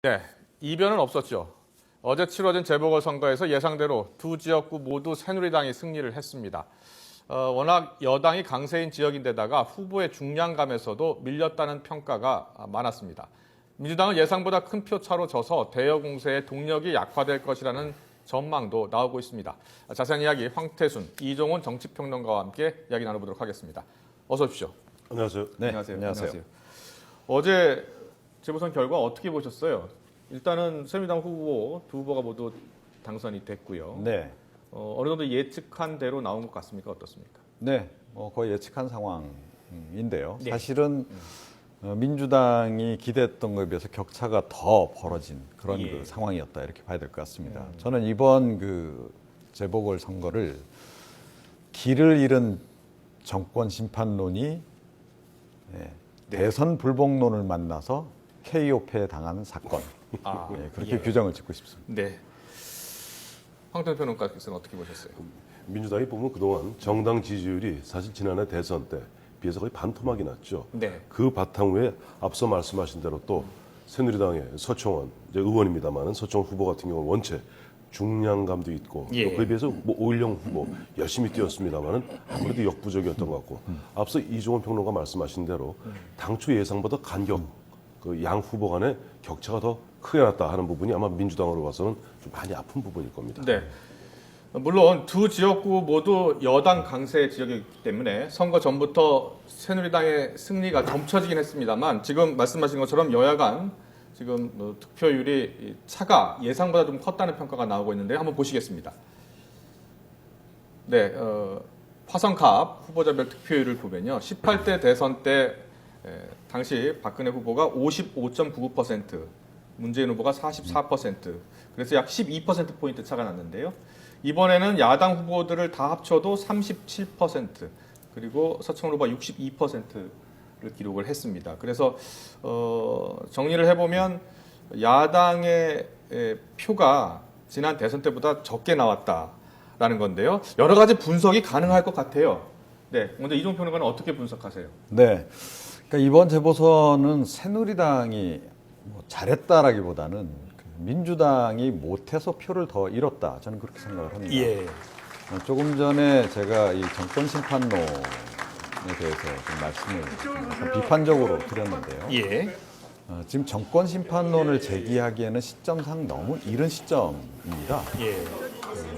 네, 이변은 없었죠. 어제 치러진 재보궐선거에서 예상대로 두 지역구 모두 새누리당이 승리를 했습니다. 워낙 여당이 강세인 지역인데다가 후보의 중량감에서도 밀렸다는 평가가 많았습니다. 민주당은 예상보다 큰 표차로 져서 대여 공세의 동력이 약화될 것이라는 전망도 나오고 있습니다. 자세한 이야기 황태순, 이종훈 정치평론가와 함께 이야기 나눠보도록 하겠습니다. 어서 오십시오. 안녕하세요. 네, 안녕하세요. 어제 재보선 결과 어떻게 보셨어요? 일단은 새누리당 후보 두 후보가 모두 당선이 됐고요. 네, 어느 정도 예측한 대로 나온 것 같습니까? 어떻습니까? 네, 거의 예측한 상황인데요. 네. 사실은 민주당이 기대했던 것에 비해서 격차가 더 벌어진 그런 예. 그 상황이었다 이렇게 봐야 될 것 같습니다. 저는 이번 그 재보궐 선거를 길을 잃은 정권 심판론이 대선 불복론을 만나서 KO패 당하는 사건. 그렇게 규정을 짓고 싶습니다. 네. 황태순 평론가께서는 어떻게 보셨어요? 민주당이 보면 그동안 정당 지지율이 사실 지난해 대선 때 비해서 거의 반토막이 났죠. 네. 그 바탕 위에 앞서 말씀하신 대로 또 새누리당의 서청원 이제 의원입니다만은 서청원 후보 같은 경우는 원체 중량감도 있고 예. 또 그에 비해서 뭐 오일영 후보 열심히 뛰었습니다만은 아무래도 역부족이었던 것 같고 앞서 이종원 평론가 말씀하신 대로 당초 예상보다 간격 그 양 후보 간의 격차가 더 크게 났다 하는 부분이 아마 민주당으로 봐서는 좀 많이 아픈 부분일 겁니다. 네. 물론 두 지역구 모두 여당 강세 지역이기 때문에 선거 전부터 새누리당의 승리가 점쳐지긴 했습니다만 지금 말씀하신 것처럼 여야 간 지금 득표율이 차가 예상보다 좀 컸다는 평가가 나오고 있는데 한번 보시겠습니다. 네, 화성갑 후보자별 득표율을 보면요. 18대 대선 때 당시 박근혜 후보가 55.99%, 문재인 후보가 44%, 그래서 약 12%포인트 차가 났는데요. 이번에는 야당 후보들을 다 합쳐도 37%, 그리고 서청원 후보가 62%를 기록을 했습니다. 그래서 정리를 해보면 야당의 표가 지난 대선 때보다 적게 나왔다라는 건데요. 여러 가지 분석이 가능할 것 같아요. 네, 먼저 이종 평론가는 어떻게 분석하세요? 네, 그러니까 이번 재보선은 새누리당이 뭐 잘했다라기보다는 그 민주당이 못해서 표를 더 잃었다. 저는 그렇게 생각을 합니다. 예. 조금 전에 제가 이 정권 심판론에 대해서 좀 말씀을 약간 비판적으로 드렸는데요. 예. 지금 정권 심판론을 제기하기에는 시점상 너무 이른 시점입니다. 예.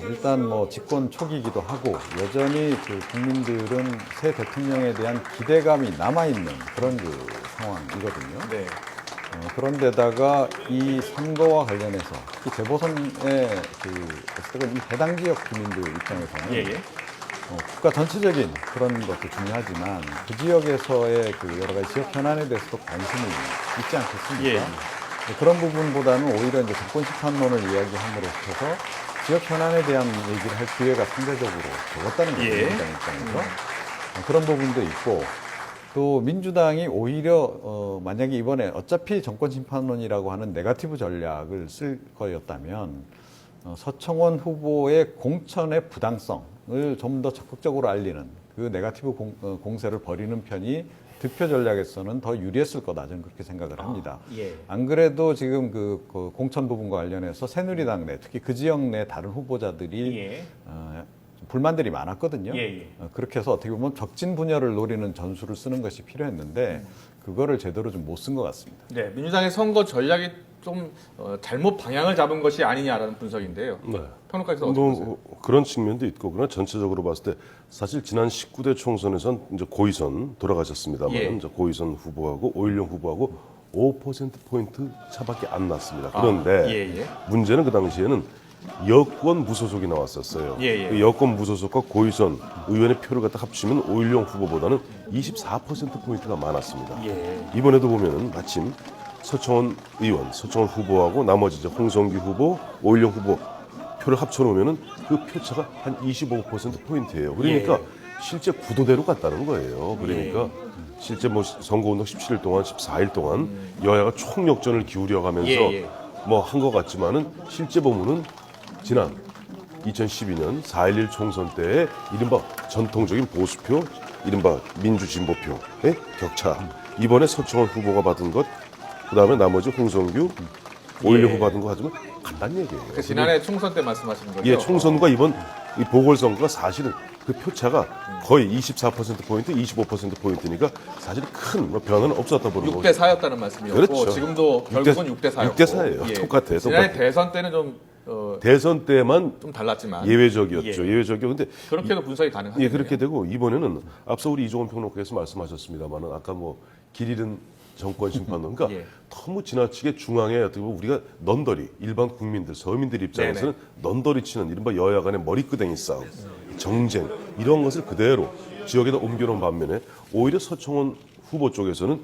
일단 뭐 집권 초기이기도 하고 여전히 그 국민들은 새 대통령에 대한 기대감이 남아있는 그런 그 상황이거든요. 네. 그런데다가 이 선거와 관련해서 이 재보선의 그 어쨌든 이 해당 지역 주민들 입장에서는 예. 국가 전체적인 그런 것도 중요하지만 그 지역에서의 그 여러 가지 지역 현안에 대해서도 관심이 있지 않겠습니까? 예. 그런 부분보다는 오히려 이제 정권 심판론을 이야기함으로써 지역 현안에 대한 얘기를 할 기회가 상대적으로 적었다는 거죠. 예. 민주당 입장에서. 그런 부분도 있고 또 민주당이 오히려 만약에 이번에 어차피 정권 심판론이라고 하는 네거티브 전략을 쓸 거였다면 서청원 후보의 공천의 부당성을 좀 더 적극적으로 알리는 그 네거티브 공세를 벌이는 편이 득표 전략에서는 더 유리했을 거다 저는 그렇게 생각을 합니다. 예. 안 그래도 지금 그 공천 부분과 관련해서 새누리당 내 특히 그 지역 내 다른 후보자들이 예. 불만들이 많았거든요. 예. 그렇게 해서 어떻게 보면 적진 분열을 노리는 전술을 쓰는 것이 필요했는데 그거를 제대로 좀 못 쓴 것 같습니다. 네, 민주당의 선거 전략이 좀 잘못 방향을 잡은 것이 아니냐라는 분석인데요. 네. 평론가께서 어떻게 보세요? 뭐 그런 측면도 있고 그러나 전체적으로 봤을 때 사실 지난 19대 총선에선 이제 고위선 돌아가셨습니다만 예. 이제 고위선 후보하고 오일영 후보하고 5%포인트 차밖에 안 났습니다. 그런데 예. 문제는 그 당시에는 여권 무소속이 나왔었어요. 예. 그 여권 무소속과 고위선 의원의 표를 갖다 합치면 오일영 후보보다는 24%포인트가 많았습니다. 예. 이번에도 보면은 마침 서청원 의원, 서청원 후보하고 나머지 이제 홍성기 후보, 오일영 후보 표를 합쳐놓으면은 그 표차가 한 25%포인트예요. 그러니까 실제 구도대로 갔다는 거예요. 그러니까 실제 뭐 선거운동 17일 동안, 14일 동안 여야가 총력전을 기울여가면서 뭐 한 것 같지만은 실제 보면은 지난 2012년 4.11 총선 때의 이른바 전통적인 보수표, 이른바 민주진보표의 격차. 이번에 서청원 후보가 받은 것, 그 다음에 나머지 홍성규, 5.16 후보 받은 거 가지고 간단 얘기예요. 그 지난해 총선 때 말씀하시는 거죠? 예, 총선과 이번 이 보궐선거가 사실은 그 표차가 거의 24%포인트, 25%포인트니까 사실 큰 변화는 없었다 보는 거죠. 6대 4였다는 말씀이었고 그렇죠. 지금도 결국은 6대 4였고 6대 4예요. 똑같아요. 지난해 똑같아요. 대선 때는 좀 대선 때만 좀 달랐지만 예외적이었죠. 예외적이요. 근데 그렇게도 분석이 가능하네요. 예, 그렇게 되고 이번에는 앞서 우리 이종원 평론가께서 말씀하셨습니다만은 아까 뭐 길 잃은 정권 심판론, 그러니까 예. 너무 지나치게 중앙에 어떻게 보면 우리가 넌더리 일반 국민들 서민들 입장에서는 넌더리 치는 이른바 여야 간의 머리끄댕이 싸움, 정쟁 이런 것을 그대로 지역에다 옮겨놓은 반면에 오히려 서청원 후보 쪽에서는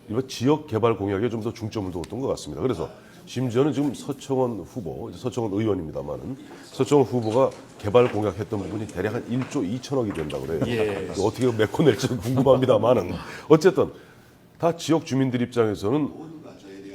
이번 지역 개발 공약에 좀 더 중점을 두었던 것 같습니다. 그래서 심지어는 지금 서청원 후보, 이제 서청원 의원입니다만은 서청원 후보가 개발 공약했던 부분이 대략 한 1조 2천억이 된다고 그래요. 예. 어떻게 메꿔낼지 궁금합니다만은 어쨌든 다 지역 주민들 입장에서는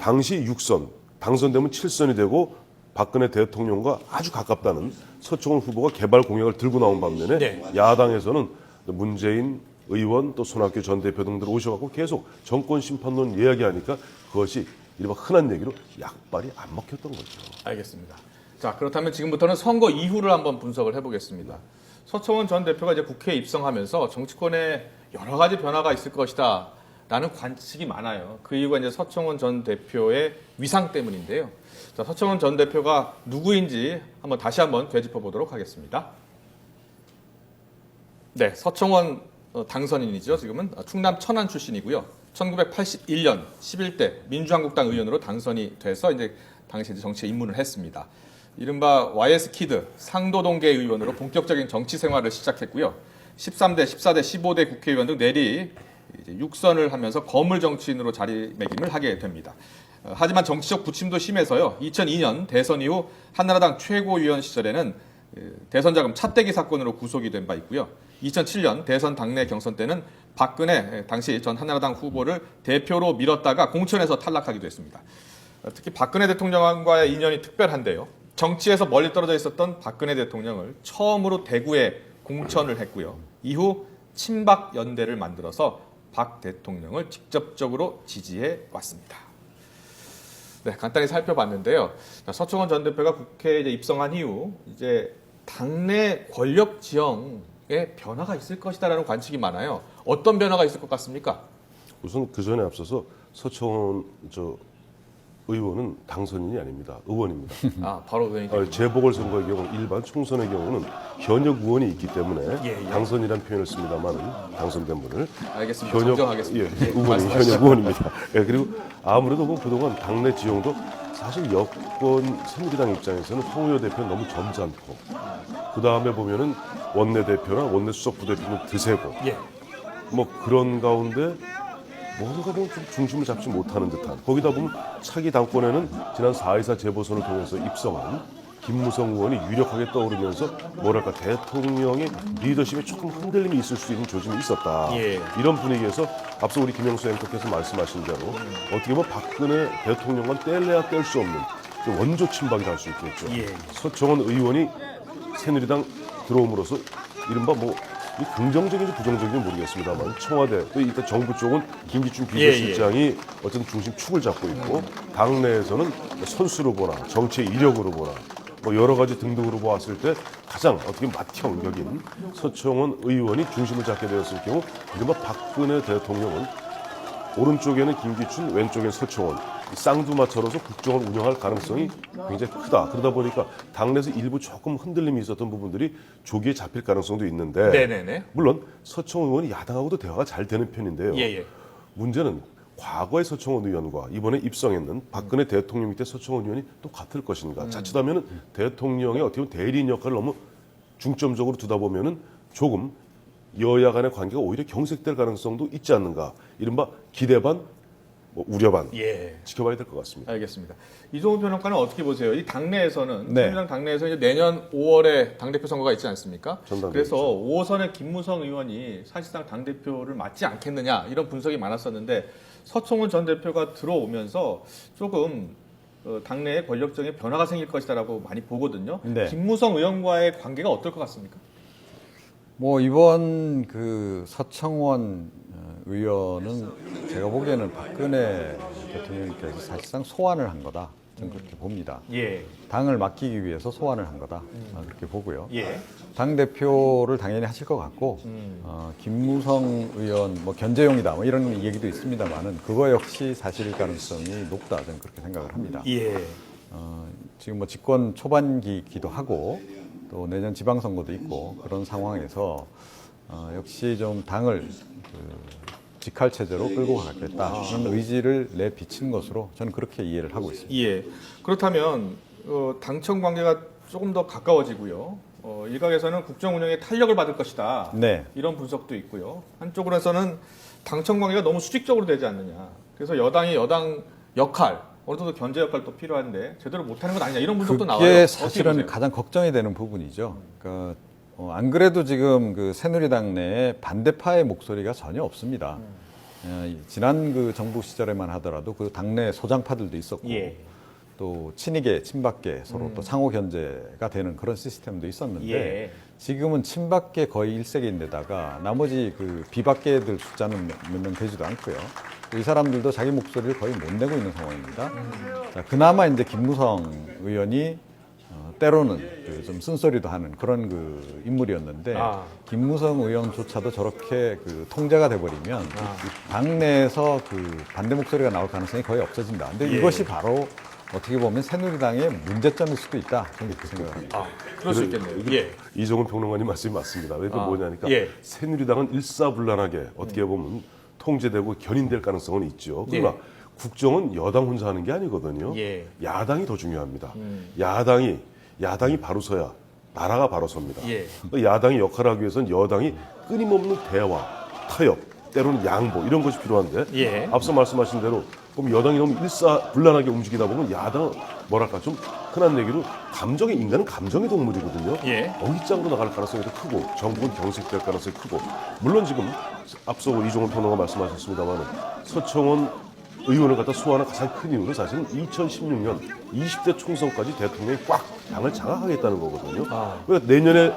당시 6선, 당선되면 7선이 되고 박근혜 대통령과 아주 가깝다는 서청원 후보가 개발 공약을 들고 나온 반면에 네. 야당에서는 문재인 의원 또 손학규 전 대표 등들 오셔갖고 계속 정권 심판론 이야기하니까 그것이 이른바 흔한 얘기로 약발이 안 먹혔던 거죠. 알겠습니다. 자, 그렇다면 지금부터는 선거 이후를 한번 분석을 해보겠습니다. 서청원 전 대표가 이제 국회에 입성하면서 정치권에 여러 가지 변화가 있을 것이다 라는 관측이 많아요. 그 이유가 이제 서청원 전 대표의 위상 때문인데요. 자, 서청원 전 대표가 누구인지 다시 한번 되짚어 보도록 하겠습니다. 네, 서청원 당선인이죠. 지금은 충남 천안 출신이고요. 1981년 11대 민주한국당 의원으로 당선이 돼서 이제 당시 정치에 입문을 했습니다. 이른바 YS 키드 상도동계 의원으로 본격적인 정치 생활을 시작했고요. 13대, 14대, 15대 국회의원 등 내리 이제 6선을 하면서 거물 정치인으로 자리매김을 하게 됩니다. 하지만 정치적 부침도 심해서요. 2002년 대선 이후 한나라당 최고위원 시절에는 대선 자금 차떼기 사건으로 구속이 된 바 있고요. 2007년 대선 당내 경선 때는 박근혜 당시 전 한나라당 후보를 대표로 밀었다가 공천에서 탈락하기도 했습니다. 특히 박근혜 대통령과의 인연이 특별한데요. 정치에서 멀리 떨어져 있었던 박근혜 대통령을 처음으로 대구에 공천을 했고요. 이후 친박 연대를 만들어서 박 대통령을 직접적으로 지지해 왔습니다. 네, 간단히 살펴봤는데요. 서청원 전 대표가 국회에 이제 입성한 이후 이제 당내 권력 지형에 변화가 있을 것이다라는 관측이 많아요. 어떤 변화가 있을 것 같습니까? 우선 그 전에 앞서서 서청원 의원은 당선인이 아닙니다. 의원입니다. 아, 바로 의원이 재보궐선거의 경우 일반 총선의 경우는 현역 의원이 있기 때문에 예. 당선이라는 표현을 씁니다만은 당선된 분을 알겠습니다. 정정하겠습니다. 예, 의원이 현역 의원입니다. 예, 그리고 아무래도 뭐 그동안 당내 지형도 사실 여권 새누리당 입장에서는 홍의호 대표는 너무 점잖고 그 다음에 보면은 원내대표나 원내수석 부대표는 드세고 예. 뭐 그런 가운데 뭔가 좀 중심을 잡지 못하는 듯한 거기다 보면 차기 당권에는 지난 4.24 재보선을 통해서 입성한 김무성 의원이 유력하게 떠오르면서 뭐랄까 대통령의 리더십에 조금 흔들림이 있을 수 있는 조짐이 있었다. 예. 이런 분위기에서 앞서 우리 김영수 앵커께서 말씀하신 대로 어떻게 보면 박근혜 대통령과 뗄래야 뗄 수 없는 그 원조 친박이라 할 수 있겠죠. 예. 서청원 의원이 새누리당 들어옴으로써 이른바 뭐 이 긍정적인지 부정적인지 모르겠습니다만 청와대 또 일단 정부 쪽은 김기춘 비서실장이 어쨌든 중심 축을 잡고 있고 당내에서는 선수로 보나 정치의 이력으로 보나 뭐 여러 가지 등등으로 보았을 때 가장 어떻게 맏형 여긴 서청원 의원이 중심을 잡게 되었을 경우 이른바 박근혜 대통령은 오른쪽에는 김기춘, 왼쪽에는 서청원 쌍두마차로서 국정을 운영할 가능성이 굉장히 크다. 그러다 보니까 당내에서 일부 조금 흔들림이 있었던 부분들이 조기에 잡힐 가능성도 있는데 네네네. 물론 서청원 의원이 야당하고도 대화가 잘 되는 편인데요. 예. 문제는 과거의 서청원 의원과 이번에 입성했는 박근혜 대통령 밑에 서청원 의원이 또 같을 것인가. 자칫하면 대통령의 어떻게 보면 대리인 역할을 너무 중점적으로 두다 보면은 조금 여야 간의 관계가 오히려 경색될 가능성도 있지 않는가. 이른바 기대 반, 뭐 우려 반 예. 지켜봐야 될 것 같습니다. 알겠습니다. 이종훈 평론가는 어떻게 보세요? 이 당내에서는 네. 새누리당 당내에서 이제 내년 5월에 당대표 선거가 있지 않습니까? 전당대회 그래서 있죠. 5호선의 김무성 의원이 사실상 당대표를 맡지 않겠느냐 이런 분석이 많았었는데 서청원 전 대표가 들어오면서 조금 당내에 권력적인 변화가 생길 것이다라고 많이 보거든요. 네. 김무성 의원과의 관계가 어떨 것 같습니까? 뭐 이번 그 서청원 의원은 제가 보기에는 박근혜 대통령께서 사실상 소환을 한 거다. 저는 그렇게 봅니다. 예. 당을 맡기기 위해서 소환을 한 거다. 그렇게 보고요. 예. 당 대표를 당연히 하실 것 같고 김무성 의원 뭐 견제용이다 뭐 이런 얘기도 있습니다만은 그거 역시 사실일 가능성이 높다 저는 그렇게 생각을 합니다. 예. 지금 뭐 집권 초반기기도 하고 또 내년 지방선거도 있고 그런 상황에서 역시 좀 당을 직할 체제로 끌고 가겠다 그런 의지를 내비친 것으로 저는 그렇게 이해를 하고 있습니다. 예. 그렇다면 당청 관계가 조금 더 가까워지고요. 일각에서는 국정 운영에 탄력을 받을 것이다. 네. 이런 분석도 있고요. 한쪽으로서는 당청 관계가 너무 수직적으로 되지 않느냐. 그래서 여당이 여당 역할, 어느 정도 견제 역할도 필요한데 제대로 못하는 건 아니냐. 이런 분석도 나와요. 그게 어떻게 사실은 보세요? 가장 걱정이 되는 부분이죠. 그러니까 안 그래도 지금 그 새누리당 내에 반대파의 목소리가 전혀 없습니다. 지난 그 정부 시절에만 하더라도 그 당내 소장파들도 있었고 예. 또 친이계, 친박계 서로 또 상호 견제가 되는 그런 시스템도 있었는데 예. 지금은 친박계 거의 일색인데다가 나머지 그 비박계들 숫자는 몇 명 되지도 않고요. 이 사람들도 자기 목소리를 거의 못 내고 있는 상황입니다. 자, 그나마 이제 김무성 의원이 때로는 그좀 쓴소리도 하는 그런 그 인물이었는데 김무성 의원조차도 저렇게 그 통제가 돼버리면 당내에서 그 반대 목소리가 나올 가능성이 거의 없어진다. 근데 예. 이것이 바로 어떻게 보면 새누리당의 문제점일 수도 있다. 저는 그렇게 생각합니다. 그럴 수 있겠네요. 예. 이종훈 평론가님 말씀이 맞습니다. 왜 그 뭐냐니까 예. 새누리당은 일사불란하게 어떻게 보면 통제되고 견인될 가능성은 있죠. 그러나 예. 국정은 여당 혼자 하는 게 아니거든요. 예. 야당이 더 중요합니다. 야당이 바로 서야 나라가 바로 섭니다. 예. 야당이 역할을 하기 위해서는 여당이 끊임없는 대화, 타협, 때로는 양보 이런 것이 필요한데 예. 앞서 말씀하신 대로 그럼 여당이 너무 일사불란하게 움직이다 보면 야당은 뭐랄까 좀 흔한 얘기로 인간은 감정의 동물이거든요. 예. 어깃장으로 나갈 가능성이 더 크고 정부는 경색될 가능성이 크고 물론 지금 앞서 이종훈 평론가 말씀하셨습니다만 서청원 의원을 갖다 소환한 가장 큰 이유는 사실은 2016년 20대 총선까지 대통령이 꽉 당을 장악하겠다는 거거든요. 그러니까 내년에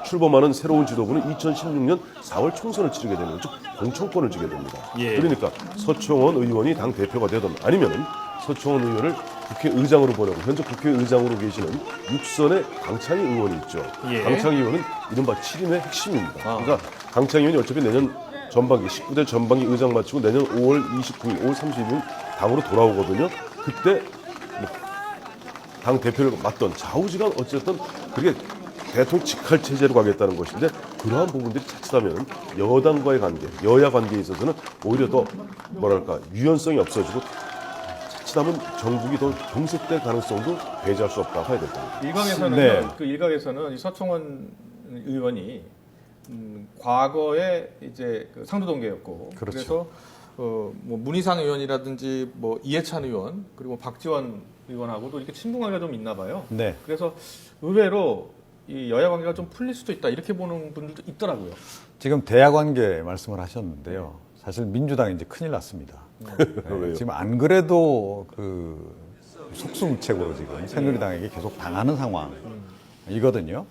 출범하는 새로운 지도부는 2016년 4월 총선을 치르게 되는 즉 공천권을 주게 됩니다. 예. 그러니까 서청원 의원이 당 대표가 되든 아니면은 서청원 의원을 국회의장으로 보내고 현재 국회의장으로 계시는 육선의 강창희 의원이 있죠. 예. 강창희 의원은 이른바 7인의 핵심입니다. 그러니까 강창희 의원이 어차피 내년 전반기 19대 전반기 의장 마치고 내년 5월 29일, 5월 30일 당으로 돌아오거든요. 그때 당 대표를 맡던 좌우지간 어쨌든 그게 대통령 직할 체제로 가겠다는 것인데 그러한 부분들이 자칫하면 여당과의 관계, 여야 관계에 있어서는 오히려 더 뭐랄까 유연성이 없어지고 자칫하면 정국이 더 경색될 가능성도 배제할 수 없다고 해야 될 겁니다. 일각에서는 네. 그 일각에서는 이 서청원 의원이 과거에 이제 그 상도동계였고 그렇죠. 그래서 뭐 문희상 의원이라든지 뭐 이해찬 의원 그리고 박지원 의원하고도 이렇게 친분관계가 좀 있나 봐요. 네. 그래서 의외로 이 여야 관계가 좀 풀릴 수도 있다 이렇게 보는 분들도 있더라고요. 지금 대야 관계 말씀을 하셨는데요. 사실 민주당이 이제 큰일 났습니다. 왜요? 지금 안 그래도 그 속수무책으로 지금 새누리당에게 계속 당하는 상황이거든요.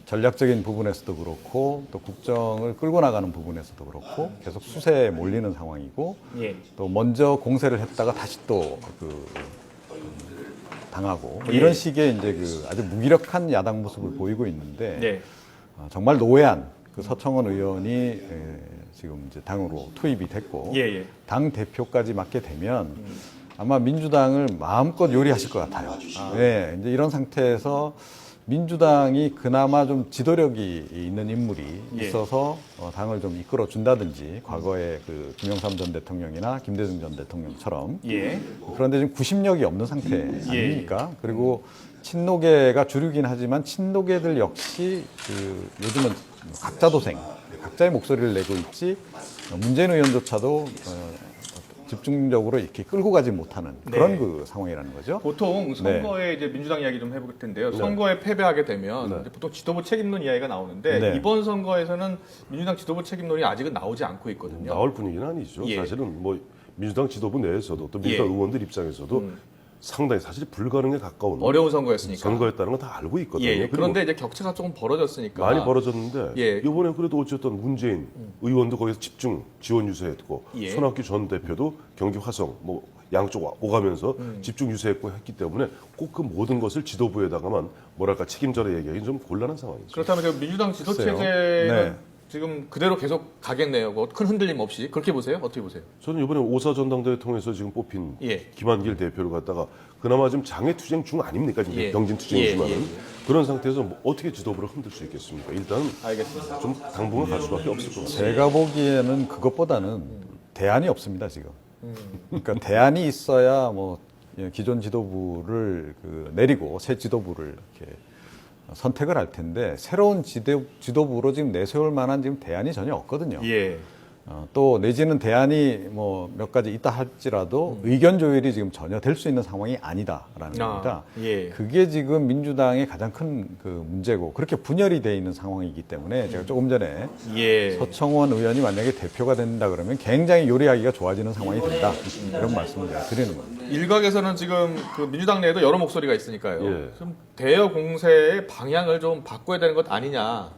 전략적인 부분에서도 그렇고 또 국정을 끌고 나가는 부분에서도 그렇고 계속 수세에 몰리는 상황이고 예. 또 먼저 공세를 했다가 다시 또 당하고 뭐 예. 이런 식의 이제 그 아주 무기력한 야당 모습을 보이고 있는데 네. 정말 노회한 그 서청원 의원이 지금 이제 당으로 투입이 됐고 예, 예. 당 대표까지 맡게 되면 아마 민주당을 마음껏 요리하실 것 같아요. 네, 이제 이런 상태에서 민주당이 그나마 좀 지도력이 있는 인물이 예. 있어서 당을 좀 이끌어 준다든지 과거에 그 김영삼 전 대통령이나 김대중 전 대통령처럼 예. 그런데 지금 구심력이 없는 상태 아닙니까? 그리고 친노계가 주류긴 하지만 친노계들 역시 그 요즘은 각자 도생, 각자의 목소리를 내고 있지 문재인 의원조차도 집중적으로 이렇게 끌고 가지 못하는 그런 네. 그 상황이라는 거죠. 보통 선거에 이제 민주당 이야기 좀 해볼 텐데요. 선거에 패배하게 되면 이제 보통 지도부 책임론 이야기가 나오는데 네. 이번 선거에서는 민주당 지도부 책임론이 아직은 나오지 않고 있거든요. 나올 분위기는 아니죠. 예. 사실은 뭐 민주당 지도부 내에서도 또 민주당 예. 의원들 입장에서도 상당히 사실 불가능에 가까운 어려운 선거였으니까. 선거였다는 건 다 알고 있거든요. 예. 그리고 그런데 이제 격차가 조금 벌어졌으니까 많이 벌어졌는데 예. 이번에 그래도 어쨌든 문재인 의원도 거기서 집중 지원 유세했고 예. 손학규 전 대표도 경기 화성 뭐 양쪽 오가면서 집중 유세했고 했기 때문에 꼭 그 모든 것을 지도부에다가만 뭐랄까 책임져라 얘기하기 좀 곤란한 상황이죠. 그렇다면 그 민주당 지도 글쎄요. 체제는 네. 지금 그대로 계속 가겠네요. 뭐 큰 흔들림 없이 그렇게 보세요? 어떻게 보세요? 저는 이번에 5사 전당대회 통해서 지금 뽑힌 예. 김한길 대표를 갖다가 그나마 지금 장애 투쟁 중 아닙니까? 지금 예. 병진 투쟁이지만은 예, 예, 예. 그런 상태에서 뭐 어떻게 지도부를 흔들 수 있겠습니까? 일단 알겠습니다. 좀 당분간 갈 수밖에 없을 것 같아요. 제가 보기에는 그것보다는 대안이 없습니다 지금. 그러니까 대안이 있어야 뭐 기존 지도부를 내리고 새 지도부를 이렇게 선택을 할 텐데 새로운 지도부로 지금 내세울 만한 지금 대안이 전혀 없거든요. 예. 또 내지는 대안이 뭐 몇 가지 있다 할지라도 의견 조율이 지금 전혀 될 수 있는 상황이 아니다라는 겁니다. 예. 그게 지금 민주당의 가장 큰 그 문제고 그렇게 분열이 돼 있는 상황이기 때문에 제가 조금 전에 예. 서청원 의원이 만약에 대표가 된다 그러면 굉장히 요리하기가 좋아지는 상황이 된다 이런 말씀을 제가 드리는 겁니다. 일각에서는 지금 그 민주당 내에도 여러 목소리가 있으니까요. 예. 좀 대여 공세의 방향을 좀 바꿔야 되는 것 아니냐라는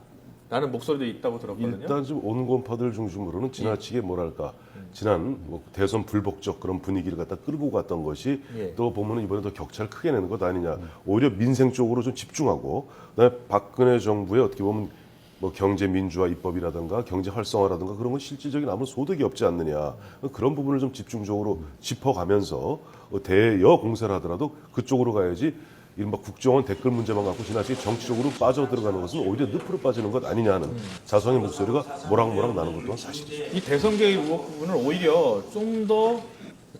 목소리도 있다고 들었거든요. 일단 지금 온건파들 중심으로는 지나치게 뭐랄까 지난 뭐 대선 불복적 그런 분위기를 갖다 끌고 갔던 것이 예. 또 보면은 이번에 더 격차를 크게 내는 것 아니냐. 오히려 민생 쪽으로 좀 집중하고 그다음에 박근혜 정부의 어떻게 보면 뭐 경제 민주화 입법이라든가 경제 활성화라든가 그런 건 실질적인 아무 소득이 없지 않느냐. 그런 부분을 좀 집중적으로 짚어가면서 대여 공세를 하더라도 그쪽으로 가야지 이른바 국정원 댓글 문제만 갖고 지나치게 정치적으로 빠져들어가는 것은 오히려 늪으로 빠지는 것 아니냐 하는 자성의 목소리가 모락모락 나는 것 또한 사실이죠. 이 대선 개입 의혹 부분을 오히려 좀 더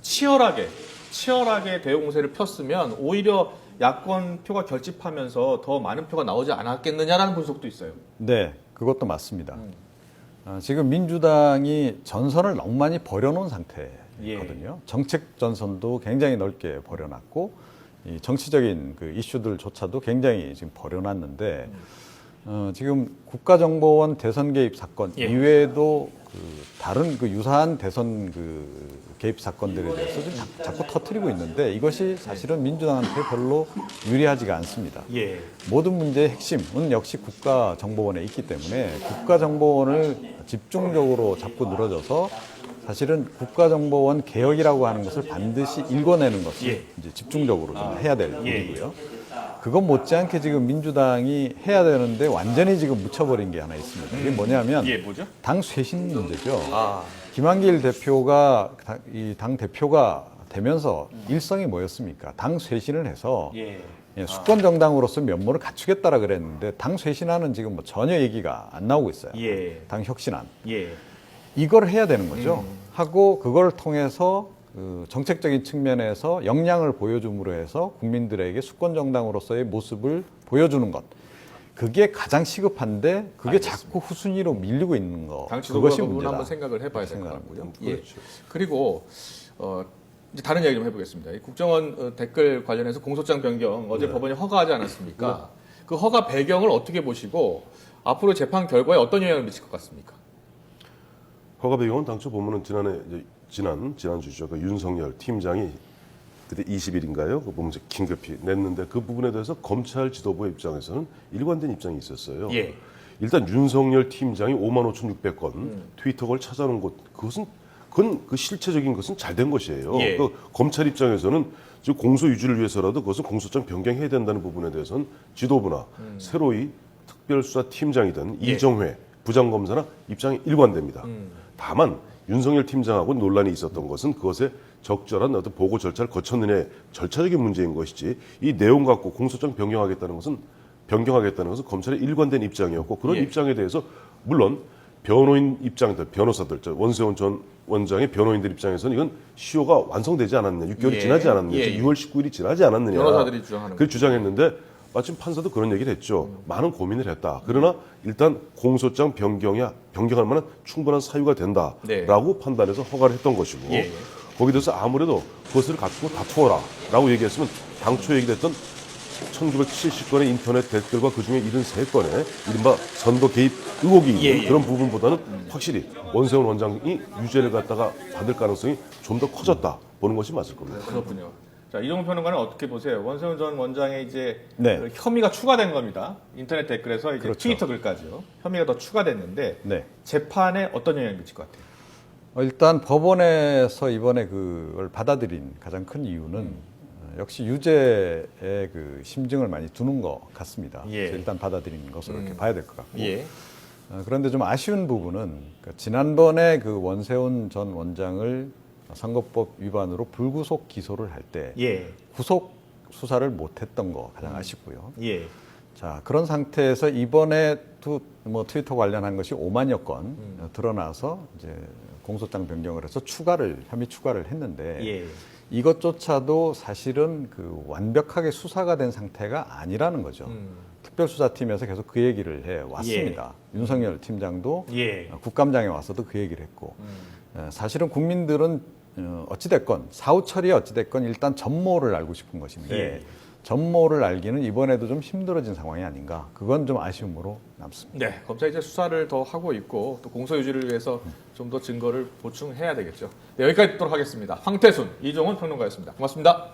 치열하게 대여 공세를 폈으면 오히려 야권 표가 결집하면서 더 많은 표가 나오지 않았겠느냐라는 분석도 있어요. 네, 그것도 맞습니다. 지금 민주당이 전선을 너무 많이 버려놓은 상태거든요. 정책 전선도 굉장히 넓게 버려놨고 이 정치적인 그 이슈들조차도 굉장히 지금 버려놨는데 지금 국가정보원 대선 개입 사건 예. 이외에도 그 다른 그 유사한 대선 그 개입 사건들에 대해서 좀 자꾸 터뜨리고 있는데 이것이 사실은 민주당한테 별로 유리하지가 않습니다. 예. 모든 문제의 핵심은 역시 국가정보원에 있기 때문에 국가정보원을 집중적으로 잡고 늘어져서 사실은 국가정보원 개혁이라고 하는 것을 반드시 읽어내는 것을 예. 이제 집중적으로 좀 해야 될 예. 일이고요. 그건 못지않게 지금 민주당이 해야 되는데 완전히 지금 묻혀버린 게 하나 있습니다. 이게 뭐냐면 예, 뭐죠? 당 쇄신 문제죠. 아, 김한길 대표가 이 당 대표가 되면서 일성이 뭐였습니까? 당 쇄신을 해서 예. 수권 정당으로서 면모를 갖추겠다라 그랬는데 당 쇄신안은 지금 뭐 전혀 얘기가 안 나오고 있어요. 예. 당 혁신안. 예. 이걸 해야 되는 거죠. 하고 그걸 통해서 그 정책적인 측면에서 역량을 보여줌으로 해서 국민들에게 수권 정당으로서의 모습을 보여주는 것. 그게 가장 시급한데 그게 알겠습니다. 자꾸 후순위로 밀리고 있는 거. 당 지도부가 그것이 그 부분 문제다. 한번 생각을 해봐야 될 것 생각합니다. 같고요. 예. 그렇죠. 그리고 이제 다른 이야기 좀 해보겠습니다. 이 국정원 댓글 관련해서 공소장 변경 어제 법원이 허가하지 않았습니까? 그 허가 배경을 어떻게 보시고 앞으로 재판 결과에 어떤 영향을 미칠 것 같습니까? 허가 배경은 당초 보면은 지난주죠. 그 윤석열 팀장이 그때 20일인가요? 그 보면서 긴급히 냈는데 그 부분에 대해서 검찰 지도부의 입장에서는 일관된 입장이 있었어요. 예. 일단 윤석열 팀장이 55,600건 트위터 걸 찾아놓은 것 그건 그 실체적인 것은 잘 된 것이에요. 예. 그 검찰 입장에서는 지금 공소 유지를 위해서라도 그것은 공소장 변경해야 된다는 부분에 대해서는 지도부나 새로이 특별수사팀장이든 예. 이정회 부장검사나 입장이 일관됩니다. 다만 윤석열 팀장하고 논란이 있었던 것은 그것에 적절한 어떤 보고 절차를 거쳤느냐의 절차적인 문제인 것이지 이 내용 갖고 공소장 변경하겠다는 것은 검찰의 일관된 입장이었고 그런 예. 입장에 대해서 물론 변호인 입장들, 변호사들, 원세훈 전 원장의 변호인들 입장에서는 이건 시효가 완성되지 않았느냐, 6개월이 예. 지나지 않았느냐, 예. 6월 19일이 지나지 않았느냐. 변호사들이 주장하는 그 주장했는데 마침 판사도 그런 얘기를 했죠. 많은 고민을 했다. 그러나 일단 공소장 변경할 만한 충분한 사유가 된다라고 네. 판단해서 허가를 했던 것이고 예. 거기에 대해서 아무래도 그것을 갖고 다투어라라고 얘기했으면 당초 얘기됐던 1970건의 인터넷 댓글과 그중에 73건의 이른바 선거 개입 의혹이 있는 예, 예. 그런 부분보다는 확실히 원세훈 원장이 유죄를 갖다가 받을 가능성이 좀 더 커졌다 보는 것이 맞을 겁니다. 그렇군요. 자, 이종훈 평론가는 어떻게 보세요? 원세훈 전 원장의 이제 네. 그 혐의가 추가된 겁니다. 인터넷 댓글에서 이제 그렇죠. 트위터 글까지요. 혐의가 더 추가됐는데 네. 재판에 어떤 영향을 미칠 것 같아요? 일단 법원에서 이번에 그걸 받아들인 가장 큰 이유는 역시 유죄의 그 심증을 많이 두는 것 같습니다. 예. 그래서 일단 받아들인 것으로 이렇게 봐야 될 것 같고. 예. 그런데 좀 아쉬운 부분은 지난번에 그 원세훈 전 원장을 선거법 위반으로 불구속 기소를 할 때 예. 구속 수사를 못했던 거 가장 아쉽고요. 예. 자, 그런 상태에서 이번에 뭐 트위터 관련한 것이 5만여 건 드러나서 이제 공소장 변경을 해서 혐의 추가를 했는데 예. 이것조차도 사실은 그 완벽하게 수사가 된 상태가 아니라는 거죠. 특별수사팀에서 계속 그 얘기를 해 왔습니다. 윤석열 팀장도 예. 국감장에 와서도 그 얘기를 했고 사실은 국민들은 어찌됐건 사후 처리에 어찌됐건 일단 전모를 알고 싶은 것인데 예. 전모를 알기는 이번에도 좀 힘들어진 상황이 아닌가. 그건 좀 아쉬움으로 남습니다. 네, 검찰이 이제 수사를 더 하고 있고 또 공소 유지를 위해서 좀 더 증거를 보충해야 되겠죠. 네, 여기까지 듣도록 하겠습니다. 황태순, 이종훈 평론가였습니다. 고맙습니다.